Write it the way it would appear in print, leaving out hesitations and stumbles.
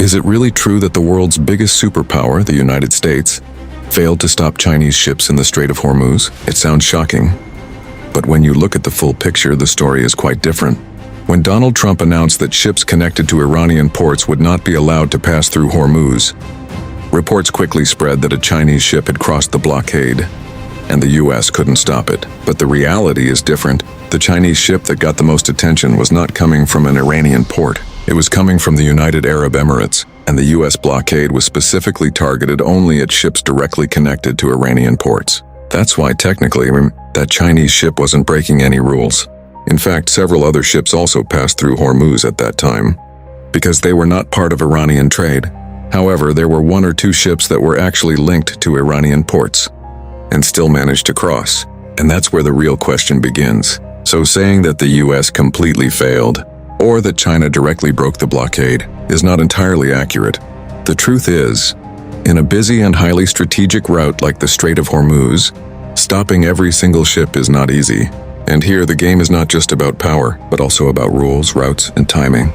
Is it really true that the world's biggest superpower, the United States, failed to stop Chinese ships in the Strait of Hormuz? It sounds shocking. But when you look at the full picture, the story is quite different. When Donald Trump announced that ships connected to Iranian ports would not be allowed to pass through Hormuz, reports quickly spread that a Chinese ship had crossed the blockade, and the US couldn't stop it. But the reality is different. The Chinese ship that got the most attention was not coming from an Iranian port. It was coming from the United Arab Emirates, and the US blockade was specifically targeted only at ships directly connected to Iranian ports. That's why technically, that Chinese ship wasn't breaking any rules. In fact, several other ships also passed through Hormuz at that time, because they were not part of Iranian trade. However, there were one or two ships that were actually linked to Iranian ports, and still managed to cross. And that's where the real question begins. So saying that the US completely failed, or that China directly broke the blockade, is not entirely accurate. The truth is, in a busy and highly strategic route like the Strait of Hormuz, stopping every single ship is not easy. And here the game is not just about power, but also about rules, routes, and timing.